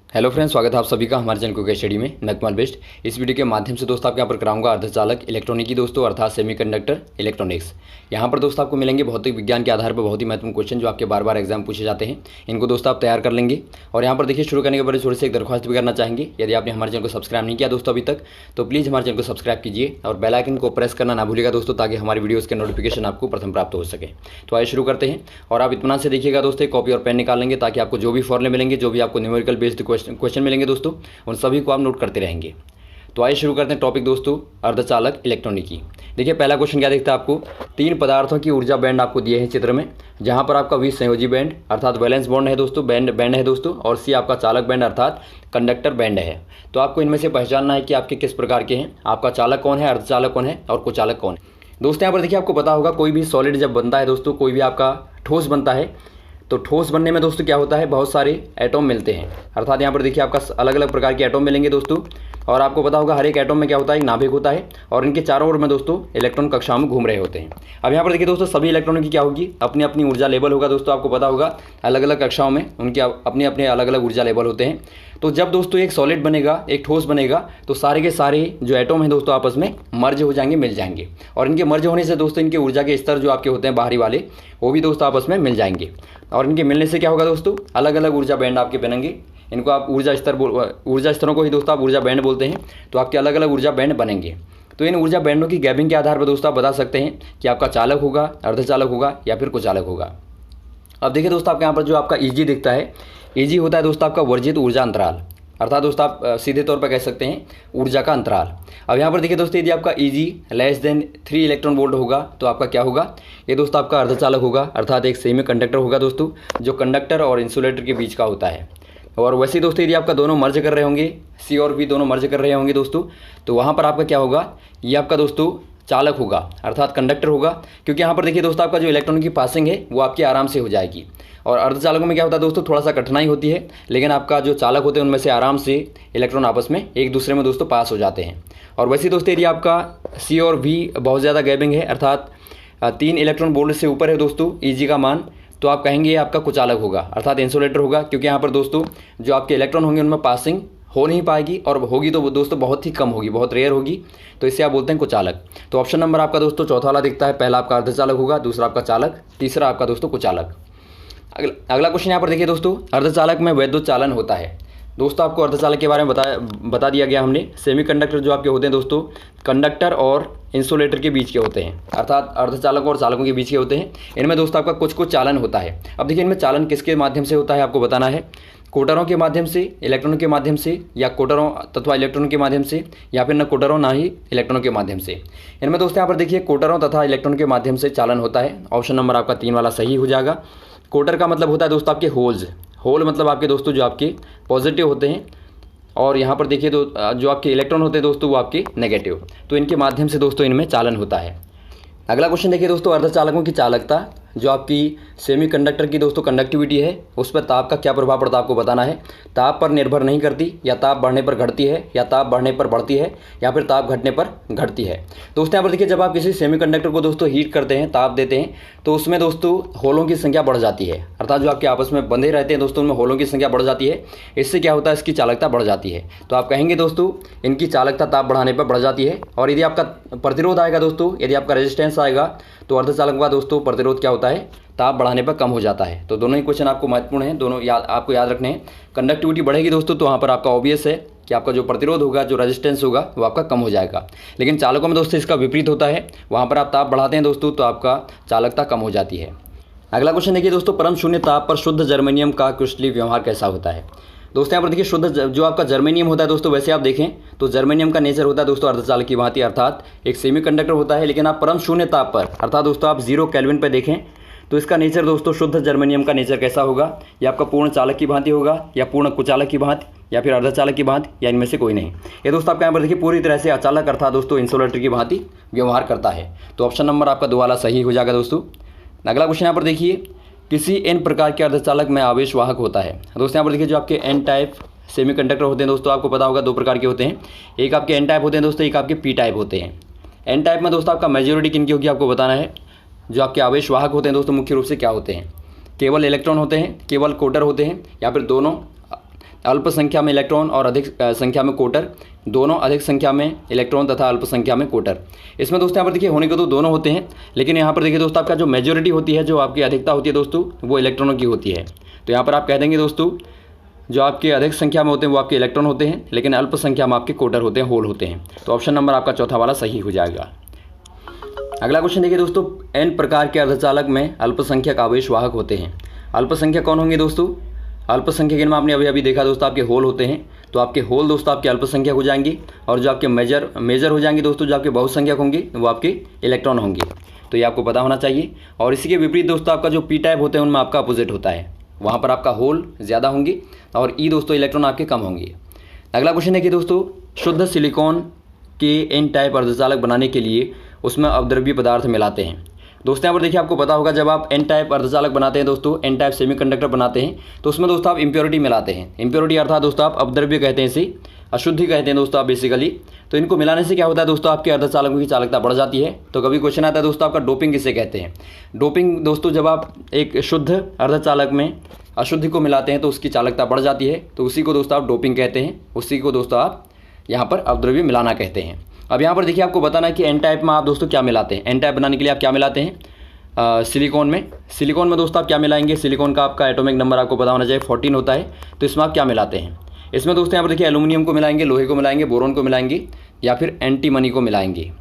Hello friends, स्वागत है आप सभी का हमारे चैनल क्विक स्टडी में। मैं कुमार बेस्ट। इस वीडियो के माध्यम से दोस्तों आपके यहाँ पर कराऊंगा अर्धचालक इलेक्ट्रॉनिक की दोस्तों अर्थात सेमीकंडक्टर इलेक्ट्रॉनिक्स। यहाँ पर दोस्तों आपको मिलेंगे भौतिक विज्ञान के आधार पर बहुत ही महत्वपूर्ण क्वेश्चन जो आपके बार बार एग्जाम पूछे जाते हैं। इनको दोस्तों आप तैयार कर लेंगे। और यहाँ पर देखिए, शुरू करने के बाद थोड़ी सी एक दरख्वास्त भी करना चाहेंगे। यदि आपने हमारे चैनल को सब्सक्राइब नहीं किया दोस्तों अभी तक, तो प्लीज़ हमारे चैनल को सब्सक्राइब कीजिए और बेल आइकन को प्रेस करना ना भूलिएगा दोस्तों, ताकि हमारी वीडियोज़ के नोटिफिकेशन आपको प्रथम प्राप्त हो सके। तो आइए शुरू करते हैं। और आप इत्मीनान से देखिएगा दोस्तों, कॉपी और पेन निकाल लेंगे, ताकि आपको जो भी फॉर्मूले मिलेंगे, जो भी आपको न्यूमेरिकल बेस्ड क्वेश्चन मिलेंगे दोस्तों, उन सभी को आप नोट करते रहेंगे। तो आइए शुरू करते हैं टॉपिक दोस्तों अर्धचालक इलेक्ट्रॉनिकी। देखिए, पहला क्वेश्चन क्या देखता है आपको, तीन पदार्थों की ऊर्जा बैंड आपको दिए हैं चित्र में, जहां पर आपका वी संयोजी बैंड अर्थात वैलेंस बॉन्ड है दोस्तों, बैंड है दोस्तों, और सी आपका चालक बैंड अर्थात कंडक्टर बैंड है। तो आपको इनमें से पहचानना है कि आपके किस प्रकार के हैं, आपका चालक कौन है, अर्धचालक कौन है और कुचालक कौन है। दोस्तों यहाँ पर देखिए, आपको पता होगा कोई भी सॉलिड जब बनता है दोस्तों, कोई भी आपका ठोस बनता है, तो ठोस बनने में दोस्तों क्या होता है, बहुत सारे एटम मिलते हैं। अर्थात यहाँ पर देखिए आपका अलग अलग प्रकार के एटम मिलेंगे दोस्तों। और आपको पता होगा हर एक एटम में क्या होता है, एक नाभिक होता है, और इनके चारों ओर में दोस्तों इलेक्ट्रॉन कक्षाओं में घूम रहे होते हैं। अब यहाँ पर देखिए दोस्तों, सभी इलेक्ट्रॉनों की क्या होगी, अपनी अपनी ऊर्जा लेवल होगा दोस्तों। आपको पता होगा अलग अलग कक्षाओं में उनके अपने अपने अलग अलग ऊर्जा लेवल होते हैं। तो जब दोस्तों एक सॉलिड बनेगा, एक ठोस बनेगा, तो सारे के सारे जो एटम हैं दोस्तों आपस में मर्ज हो जाएंगे, मिल जाएंगे। और इनके मर्ज होने से दोस्तों इनके ऊर्जा के स्तर जो आपके होते हैं बाहरी वाले, वो भी दोस्तों आपस में मिल जाएंगे। और इनके मिलने से क्या होगा दोस्तों, अलग अलग ऊर्जा बैंड आपके बनेंगे। इनको आप ऊर्जा स्तरों को ही दोस्तों आप ऊर्जा बैंड बोलते हैं। तो आपके अलग अलग ऊर्जा बैंड बनेंगे। तो इन ऊर्जा बैंडों की गैपिंग के आधार पर दोस्तों आप बता सकते हैं कि आपका चालक होगा, अर्धचालक होगा या फिर कुचालक होगा। अब देखिए दोस्तों, आपके यहाँ पर जो आपका ईजी दिखता है, ईजी होता है दोस्तों आपका वर्जित ऊर्जा अंतराल, अर्थात दोस्तों आप सीधे तौर पर कह सकते हैं ऊर्जा का अंतराल। अब यहाँ पर देखिए दोस्तों, यदि आपका easy less than 3 electron volt होगा तो आपका क्या होगा, ये दोस्तों आपका अर्धचालक होगा, अर्थात एक सेमी कंडक्टर होगा दोस्तों, जो कंडक्टर और इंसुलेटर के बीच का होता है। और वैसे दोस्तों यदि आपका दोनों मर्ज कर रहे होंगे, सी और बी दोनों मर्ज कर रहे होंगे दोस्तों, तो वहाँ पर आपका क्या होगा, ये आपका दोस्तों चालक होगा, अर्थात कंडक्टर होगा। क्योंकि यहाँ पर देखिए दोस्तों, आपका जो इलेक्ट्रॉन की पासिंग है वो आपकी आराम से हो जाएगी। और अर्धचालकों में क्या होता है दोस्तों, थोड़ा सा कठिनाई होती है, लेकिन आपका जो चालक होते हैं उनमें से आराम से इलेक्ट्रॉन आपस में एक दूसरे में दोस्तों पास हो जाते हैं। और वैसे दोस्तों यदि आपका सी और बी बहुत ज़्यादा गैपिंग है, अर्थात 3 इलेक्ट्रॉन वोल्ट से ऊपर है दोस्तों ईजी का मान, तो आप कहेंगे ये आपका कुचालक होगा, अर्थात इंसुलेटर होगा। क्योंकि यहाँ पर दोस्तों जो आपके इलेक्ट्रॉन होंगे उनमें पासिंग हो नहीं पाएगी, और होगी तो दोस्तों बहुत ही कम होगी, बहुत रेयर होगी। तो इसे आप बोलते हैं कुचालक। तो ऑप्शन नंबर आपका दोस्तों चौथा वाला दिखता है, पहला आपका अर्धचालक होगा, दूसरा आपका चालक, तीसरा आपका दोस्तों कुचालक। अगला क्वेश्चन यहाँ पर देखिए दोस्तों, अर्धचालक में वैद्युत चालन होता है। दोस्तों आपको अर्धचालक के बारे में बता दिया गया हमने। सेमीकंडक्टर जो आपके होते हैं दोस्तों, कंडक्टर और इंसुलेटर के बीच के होते हैं, अर्थात अर्धचालकों और चालकों के बीच के होते हैं। इनमें दोस्तों आपका कुछ कुछ चालन होता है। अब देखिए, इनमें चालन किसके माध्यम से होता है आपको बताना है, कोटरों के माध्यम से, इलेक्ट्रॉनों के माध्यम से, या कोटरों तथा इलेक्ट्रॉनों के माध्यम से, या फिर न कोटरों ना ही इलेक्ट्रॉनों के माध्यम से। इनमें दोस्तों यहाँ पर देखिए कोटरों तथा इलेक्ट्रॉनों के माध्यम से चालन होता है। ऑप्शन नंबर आपका 3 वाला सही हो जाएगा। कोटर का मतलब होता है दोस्तों आपके होल्स, होल मतलब आपके दोस्तों जो आपके पॉजिटिव होते हैं, और यहाँ पर देखिए तो जो आपके इलेक्ट्रॉन होते हैं दोस्तों वो आपके नेगेटिव। तो इनके माध्यम से दोस्तों इनमें चालन होता है। अगला क्वेश्चन देखिए दोस्तों, अर्धचालकों की चालकता, जो आपकी सेमीकंडक्टर की दोस्तों कंडक्टिविटी है, उस पर ताप का क्या प्रभाव पड़ता है आपको बताना है। ताप पर निर्भर नहीं करती, या ताप बढ़ने पर घटती है, या ताप बढ़ने पर बढ़ती है, या फिर ताप घटने पर घटती है। दोस्तों यहाँ पर देखिए, जब आप किसी सेमीकंडक्टर को दोस्तों हीट करते हैं, ताप देते हैं, तो उसमें दोस्तों होलों की संख्या बढ़ जाती है, अर्थात जो आपके आपस में बंधे रहते हैं दोस्तों उनमें होलों की संख्या बढ़ जाती है। इससे क्या होता है, इसकी चालकता बढ़ जाती है। तो आप कहेंगे दोस्तों इनकी चालकता ताप बढ़ाने पर बढ़ जाती है। और यदि आपका प्रतिरोध आएगा दोस्तों, यदि आपका रेजिस्टेंस आएगा, तो अर्धचालक का दोस्तों प्रतिरोध क्या होता है, ताप बढ़ाने पर कम हो जाता है। तो दोनों ही क्वेश्चन आपको महत्वपूर्ण हैं, दोनों आपको याद रखने हैं। कंडक्टिविटी बढ़ेगी दोस्तों, तो वहाँ पर आपका ऑब्वियस है कि आपका जो प्रतिरोध होगा, जो रेजिस्टेंस होगा, वो आपका कम हो जाएगा। लेकिन चालकों में दोस्तों इसका विपरीत होता है, वहाँ पर आप ताप बढ़ाते हैं दोस्तों तो आपका चालकता कम हो जाती है। अगला क्वेश्चन देखिए दोस्तों, परम शून्य ताप पर शुद्ध जर्मेनियम का क्रिस्टलीय व्यवहार कैसा होता है। दोस्तों यहाँ पर देखिए, शुद्ध जो आपका जर्मेनियम होता है दोस्तों, वैसे आप देखें तो जर्मेनियम का नेचर होता है दोस्तों अर्धचालक की भांति, अर्थात एक सेमीकंडक्टर होता है। लेकिन आप परम शून्य ताप पर, अर्थात दोस्तों आप 0 केल्विन पर देखें तो इसका नेचर दोस्तों, शुद्ध जर्मेनियम का नेचर कैसा होगा, या आपका पूर्ण चालक की भांति होगा, या पूर्ण कुचालक की भांति, या फिर अर्धचालक की भांति, या इनमें से कोई नहीं। ये दोस्तों आपका यहाँ पर देखिए पूरी तरह से अचालक अर्थात दोस्तों इंसुलेटर की भांति व्यवहार करता है। तो ऑप्शन नंबर आपका 2 वाला सही हो जाएगा दोस्तों। अगला क्वेश्चन यहाँ पर देखिए, किसी n प्रकार के अर्धचालक में आवेश वाहक होता है। दोस्तों यहाँ पर देखिए, जो आपके n टाइप सेमीकंडक्टर होते हैं दोस्तों, आपको पता होगा 2 प्रकार के होते हैं। एक आपके n टाइप होते हैं दोस्तों, एक आपके p टाइप होते हैं। n टाइप में दोस्तों आपका मेजॉरिटी किनकी होगी आपको बताना है। जो आपके आवेश वाहक होते हैं दोस्तों मुख्य रूप से क्या होते हैं, केवल इलेक्ट्रॉन होते हैं, केवल कोटर होते हैं, या फिर दोनों अल्प संख्या में इलेक्ट्रॉन और अधिक संख्या में कोटर, दोनों अधिक संख्या में इलेक्ट्रॉन तथा अल्प संख्या में कोटर। इसमें दोस्तों यहाँ पर देखिए होने को तो दोनों होते हैं, लेकिन यहाँ पर देखिए दोस्तों आपका जो मेजॉरिटी होती है, जो आपकी अधिकता होती है दोस्तों, वो इलेक्ट्रॉनों की होती है। तो यहाँ पर आप कह देंगे दोस्तों जो आपके अधिक संख्या में होते हैं वो आपके इलेक्ट्रॉन होते हैं, लेकिन अल्प संख्या में आपके कोटर होते हैं, होल होते हैं। तो ऑप्शन नंबर आपका चौथा वाला सही हो जाएगा। अगला क्वेश्चन देखिए दोस्तों, n प्रकार के अर्धचालक में अल्पसंख्यक आवेश वाहक होते हैं। अल्पसंख्यक कौन होंगे दोस्तों? अल्पसंख्यक इनमें आपने अभी देखा दोस्तों आपके होल होते हैं, तो आपके होल दोस्तों आपके अल्पसंख्यक हो जाएंगे, और जो आपके मेजर हो जाएंगे दोस्तों, जो आपके बहुसंख्यक होंगे वो आपके इलेक्ट्रॉन होंगे। तो ये आपको पता होना चाहिए। और इसी के विपरीत दोस्तों आपका जो पी टाइप होते हैं उनमें आपका अपोजिट होता है, वहाँ पर आपका होल ज़्यादा होंगे और ई दोस्तों इलेक्ट्रॉन आपके कम होंगे। अगला क्वेश्चन है कि दोस्तों शुद्ध सिलिकॉन के एन टाइप अर्धचालक बनाने के लिए उसमें अवद्रव्य पदार्थ मिलाते हैं। दोस्तों यहाँ पर देखिए आपको पता होगा जब आप एन टाइप अर्धचालक बनाते हैं दोस्तों, एन टाइप सेमीकंडक्टर बनाते हैं, तो उसमें दोस्तों आप इम्प्योरिटी मिलाते हैं। इम्प्योरिटी अर्थात दोस्तों आप अवद्रव्य कहते हैं, इसे अशुद्धि कहते हैं दोस्तों आप बेसिकली। तो इनको मिलाने से क्या होता है दोस्तों, आपके अर्धचालकों की चालकता बढ़ जाती है। तो कभी क्वेश्चन आता है दोस्तों आपका डोपिंग किसे कहते हैं? डोपिंग दोस्तों जब आप एक शुद्ध अर्धचालक में अशुद्धि को मिलाते हैं तो उसकी चालकता बढ़ जाती है, तो उसी को दोस्तों आप डोपिंग कहते हैं, उसी को दोस्तों आप यहाँ पर अवद्रव्य मिलाना कहते हैं। अब यहाँ पर देखिए आपको बताना है कि एन टाइप में आप दोस्तों क्या मिलाते हैं। एन टाइप बनाने के लिए आप क्या मिलाते हैं? सिलिकॉन में दोस्तों आप क्या मिलाएंगे? सिलिकॉन का आपका एटॉमिक नंबर आपको पता होना चाहिए 14 होता है। तो इसमें आप क्या मिलाते हैं? इसमें दोस्तों यहाँ पर देखिए एल्यूमिनियम को मिलाएंगे, लोहे को मिलाएंगे, बोरोन को मिलाएंगे, या फिर एंटीमनी को मिलाएंगे।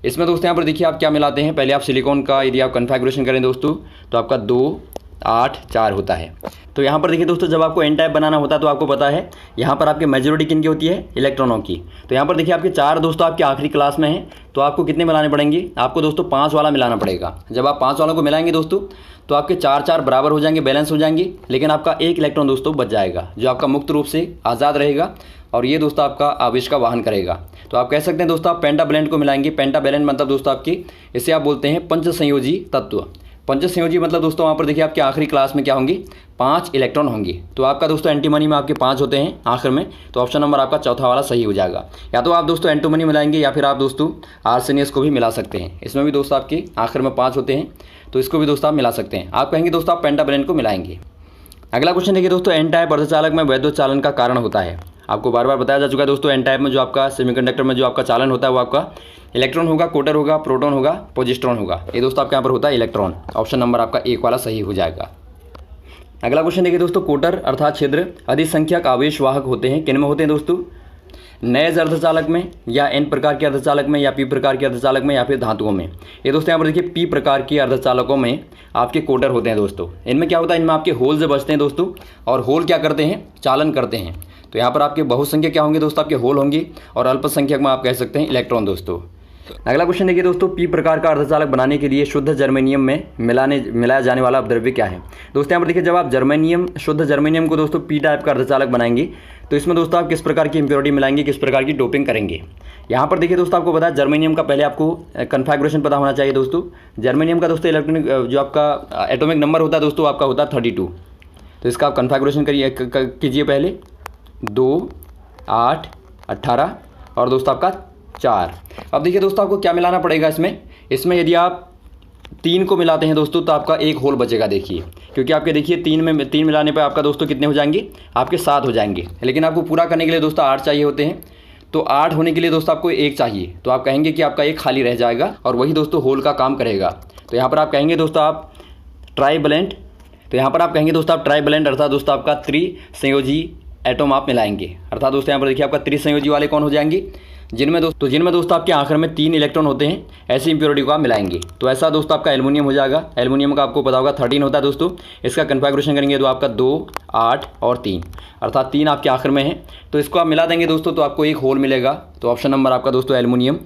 इसमें दोस्तों यहाँ पर देखिए आप क्या मिलाते हैं। पहले आप सिलिकॉन का यदि आप कन्फिगरेशन करें दोस्तों तो आपका 2, 8, 4 होता है। तो यहाँ पर देखिए दोस्तों जब आपको एन टाइप बनाना होता है तो आपको पता है यहाँ पर आपकी मेजॉरिटी किन की होती है? इलेक्ट्रॉनों की। तो यहाँ पर देखिए आपके 4 दोस्तों आपके आखिरी क्लास में हैं, तो आपको कितने मिलाने पड़ेंगे? आपको दोस्तों 5 वाला मिलाना पड़ेगा। जब आप 5 वालों को मिलाएंगे दोस्तों तो आपके 4 बराबर हो जाएंगे, बैलेंस हो जाएंगे, लेकिन आपका 1 इलेक्ट्रॉन दोस्तों बच जाएगा जो आपका मुक्त रूप से आज़ाद रहेगा, और ये दोस्तों आपका आवेश का वाहन करेगा। तो आप कह सकते हैं दोस्तों आप पेंटावैलेंट को मिलाएंगे। पेंटावैलेंट मतलब दोस्तों आपकी इसे आप बोलते हैं पंचसंयोजी तत्व। पंचसंयोजी मतलब दोस्तों वहाँ पर देखिए आपके आखिरी क्लास में क्या होंगे? 5 इलेक्ट्रॉन होंगे। तो आपका दोस्तों एंटीमनी में आपके 5 होते हैं आखिर में, तो ऑप्शन नंबर आपका चौथा वाला सही हो जाएगा। या तो आप दोस्तों एंटीमनी मिलाएंगे या फिर आप दोस्तों आर्सेनियस को भी मिला सकते हैं। इसमें भी दोस्तों आपके आखिर में 5 होते हैं, तो इसको भी दोस्तों आप मिला सकते हैं। आप कहेंगे दोस्तों आप पेंटावैलेंट को मिलाएंगे। अगला क्वेश्चन देखिए दोस्तों, एन टाइप अर्धचालक में वैद्युत चालन का कारण होता है। आपको बार बार बताया जा चुका है दोस्तों, एन टाइप में जो आपका सेमीकंडक्टर में जो आपका चालन होता है वो आपका इलेक्ट्रॉन होगा, कोटर होगा, प्रोटॉन होगा, पोजिस्ट्रॉन होगा। ये दोस्तों आपके यहाँ पर होता है इलेक्ट्रॉन। ऑप्शन नंबर आपका 1 वाला सही हो जाएगा। अगला क्वेश्चन देखिए दोस्तों, कोटर अर्थात छिद्र अधिक संख्यक आवेश वाहक होते हैं। किन में होते हैं दोस्तों? नए अर्धचालक में, या एन प्रकार के अर्धचालक में, या पी प्रकार के अर्धचालक में, या फिर धातुओं में। ये दोस्तों यहाँ पर देखिए पी प्रकार के अर्धचालकों में आपके कोटर होते हैं दोस्तों। इनमें क्या होता है? इनमें आपके होल से बचते हैं दोस्तों, और होल क्या करते हैं? चालन करते हैं। तो यहाँ पर आपके बहुसंख्यक क्या होंगे दोस्तों? आपके होल होंगे, और अल्पसंख्यक में आप कह सकते हैं इलेक्ट्रॉन दोस्तों। अगला क्वेश्चन देखिए दोस्तों, पी प्रकार का अर्धचालक बनाने के लिए शुद्ध जर्मेनियम में मिलाया जाने वाला अपद्रव्य क्या है? दोस्तों यहाँ पर देखिए जब आप शुद्ध जर्मेनियम को दोस्तों पी टाइप का अर्धचालक बनाएंगे तो इसमें दोस्तों आप किस प्रकार की इम्प्योरिटी मिलाएंगे, किस प्रकार की डोपिंग करेंगे? यहाँ पर देखिए दोस्तों आपको पता है जर्मेनियम का पहले आपको कन्फिगरेशन पता होना चाहिए दोस्तों। जर्मेनियम का दोस्तों इलेक्ट्रॉनिक जो आपका एटॉमिक नंबर होता है दोस्तों आपका होता है 32। तो इसका आप कन्फिगरेशन कीजिए पहले 2, 8, 18 और दोस्तों आपका 4। अब देखिए दोस्तों आपको क्या मिलाना पड़ेगा इसमें यदि आप 3 को मिलाते हैं दोस्तों तो आपका 1 होल बचेगा। देखिए क्योंकि आपके देखिए 3 मिलाने पर आपका दोस्तों कितने हो जाएंगे? आपके 7 हो जाएंगे, लेकिन आपको पूरा करने के लिए दोस्तों 8 चाहिए होते हैं। तो 8 होने के लिए दोस्तों आपको 1 चाहिए, तो आप कहेंगे कि आपका 1 खाली रह जाएगा और वही दोस्तों होल का काम करेगा। तो यहाँ पर आप कहेंगे दोस्तों आप ट्राइवैलेंट। तो यहाँ पर आप कहेंगे दोस्तों आप ट्राइवैलेंट अर्थात दोस्तों आपका त्रिसंयोजी एटम आप मिलाएंगे। अर्थात दोस्तों यहाँ पर देखिए आपका त्रिसंयोजी वाले कौन हो जाएंगे? जिनमें दोस्तों आपके आखिर में 3 इलेक्ट्रॉन होते हैं, ऐसी इंप्योरिटी को आप मिलाएंगे। तो ऐसा दोस्तों आपका एल्युमिनियम हो जाएगा। एल्युमिनियम का आपको पता होगा 13 होता है दोस्तों। इसका कन्फिगरेशन करेंगे तो आपका 2, 8 और 3 अर्थात 3 आपके आखिर में है। तो इसको आप मिला देंगे दोस्तों तो आपको 1 होल मिलेगा। तो ऑप्शन नंबर आपका दोस्तों एल्युमिनियम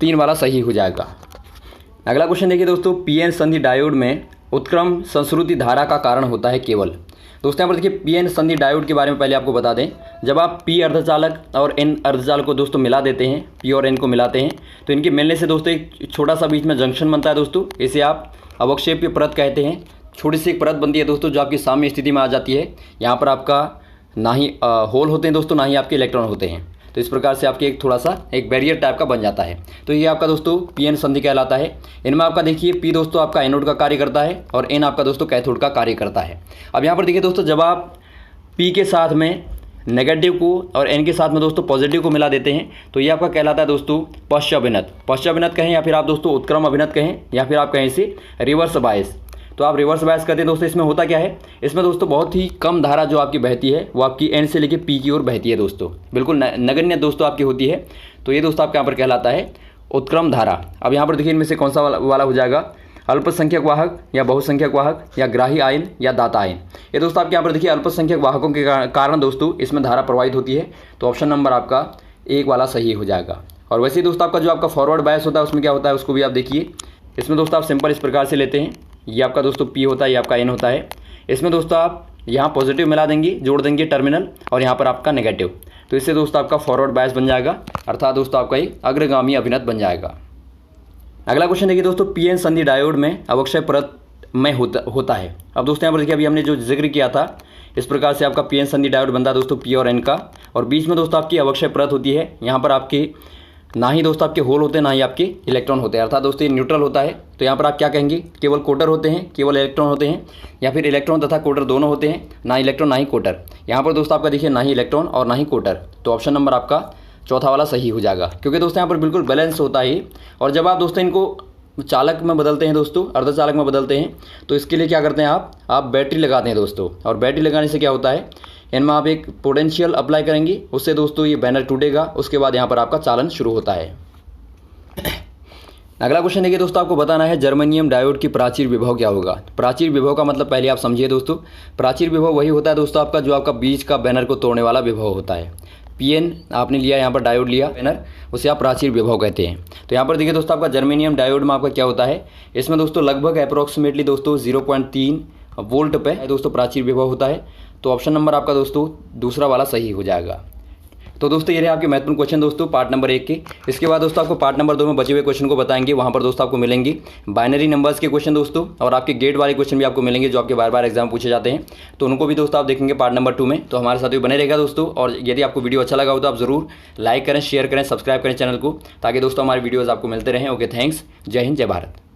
3 वाला सही हो जाएगा। अगला क्वेश्चन देखिए दोस्तों, पीएन संधि डायोड में उत्क्रम संश्रुति धारा का कारण होता है केवल। दोस्तों यहाँ पर देखिए पीएन संधि डायोड के बारे में पहले आपको बता दें। जब आप पी अर्धचालक और एन अर्धचालक को दोस्तों मिला देते हैं, पी और एन को मिलाते हैं, तो इनके मिलने से दोस्तों एक छोटा सा बीच में जंक्शन बनता है दोस्तों। इसे आप अवक्षेप्य परत कहते हैं। छोटी सी एक परत बनती है दोस्तों जो आपकी साम्य स्थिति में आ जाती है। यहाँ पर आपका ना ही होल होते हैं दोस्तों, ना ही आपके इलेक्ट्रॉन होते हैं। तो इस प्रकार से आपके एक थोड़ा सा एक बैरियर टाइप का बन जाता है। तो ये आपका दोस्तों पीएन संधि कहलाता है। इनमें आपका देखिए पी दोस्तों आपका एनोड का कार्य करता है और एन आपका दोस्तों कैथोड का कार्य करता है। अब यहाँ पर देखिए दोस्तों जब आप पी के साथ में नेगेटिव को और एन के साथ में दोस्तों पॉजिटिव को मिला देते हैं तो ये आपका कहलाता है दोस्तों पश्चाभिनत। पश्चाभिनत कहें या फिर आप दोस्तों उत्क्रम अभिनत कहें या फिर आप कहें इसे रिवर्स बायस। तो आप रिवर्स बायस करते हैं दोस्तों। इसमें होता क्या है, इसमें दोस्तों बहुत ही कम धारा जो आपकी बहती है वो आपकी एन से लेकर पी की ओर बहती है दोस्तों, बिल्कुल नगण्य दोस्तों आपकी होती है। तो ये दोस्तों आपके यहाँ पर कहलाता है उत्क्रम धारा। अब यहाँ पर देखिए इनमें से कौन सा वाला हो जाएगा, अल्पसंख्यक वाहक या बहुसंख्यक वाहक या ग्राही आयन या दाता आयन। ये दोस्तों आपके यहाँ पर देखिए अल्पसंख्यक वाहकों के कारण दोस्तों इसमें धारा प्रवाहित होती है। तो ऑप्शन नंबर आपका 1 वाला सही हो जाएगा। और वैसे ही दोस्तों आपका जो आपका फॉरवर्ड बायस होता है उसमें क्या होता है उसको भी आप देखिए। इसमें दोस्तों आप सिंपल इस प्रकार से लेते हैं, ये आपका दोस्तों पी होता है, ये आपका एन होता है। इसमें दोस्तों आप यहाँ पॉजिटिव मिला देंगे, जोड़ देंगे टर्मिनल, और यहाँ पर आपका नेगेटिव। तो इससे दोस्तों आपका फॉरवर्ड बायस बन जाएगा, अर्थात दोस्तों आपका एक अग्रगामी अभिनत बन जाएगा। अगला क्वेश्चन देखिए दोस्तों, पीएन संधि डायोड में अवक्षय परत में होता है। अब दोस्तों यहाँ पर देखिए अभी हमने जो जिक्र किया था इस प्रकार से आपका पीएन संधि डायोड बनता है दोस्तों पी और एन का, और बीच में दोस्तों आपकी अवक्षय परत होती है। यहाँ पर आपके ना ही दोस्तों आपके होल होते हैं ना ही आपके इलेक्ट्रॉन होते हैं, अर्थात दोस्तों ये न्यूट्रल होता है। तो यहाँ पर आप क्या कहेंगे, केवल कोटर होते हैं, केवल इलेक्ट्रॉन होते हैं, या फिर इलेक्ट्रॉन तथा कोटर दोनों होते हैं, ना इलेक्ट्रॉन ना ही कोटर। यहाँ पर दोस्तों आपका देखिए ना ही इलेक्ट्रॉन और ना ही कोटर। तो ऑप्शन नंबर आपका चौथा वाला सही हो जाएगा, क्योंकि दोस्तों यहाँ पर बिल्कुल बैलेंस होता है। और जब आप दोस्तों इनको चालक में बदलते हैं दोस्तों, अर्धचालक में बदलते हैं, तो इसके लिए क्या करते हैं आप बैटरी लगाते हैं दोस्तों। और बैटरी लगाने से क्या होता है, इनमें आप एक पोटेंशियल अप्लाई करेंगे, उससे दोस्तों ये बैनर टूटेगा, उसके बाद यहाँ पर आपका चालन शुरू होता है। अगला क्वेश्चन देखिए दोस्तों, आपको बताना है जर्मेनियम डायोड की प्राचीर विभव क्या होगा। प्राचीर विभव का मतलब पहले आप समझिए दोस्तों। प्राचीर विभव वही होता है दोस्तों आपका जो आपका बीच का बैनर को तोड़ने वाला विभव होता है। पीएन आपने लिया, यहाँ पर डायोड लिया बैनर, उसे आप प्राचीर विभव कहते हैं। तो यहाँ पर देखिए दोस्तों आपका जर्मेनियम डायोड में आपका क्या होता है, इसमें दोस्तों लगभग अप्रोक्सीमेटली दोस्तों 0.3 वोल्ट पे दोस्तों प्राचीर विभव होता है। तो ऑप्शन नंबर आपका दोस्तों दूसरा वाला सही हो जाएगा। तो दोस्तों ये रहे आपके महत्वपूर्ण क्वेश्चन दोस्तों पार्ट नंबर 1 के। इसके बाद दोस्तों आपको पार्ट नंबर 2 में बचे हुए क्वेश्चन को बताएंगे। वहाँ पर दोस्तों आपको मिलेंगे बाइनरी नंबर्स के क्वेश्चन दोस्तों, और आपके गेट वाले क्वेश्चन भी आपको मिलेंगे जो आपके बार बार एग्जाम पूछे जाते हैं। तो उनको भी दोस्तों आप देखेंगे पार्ट नंबर 2 में। तो हमारे साथ भी बने रहेगा दोस्तों। और यदि आपको वीडियो अच्छा लगा हो तो आप ज़रूर लाइक करें, शेयर करें, सब्सक्राइब करें चैनल को, ताकि दोस्तों हमारे वीडियोज़ आपको मिलते रहें। Okay, thanks. जय हिंद, जय भारत।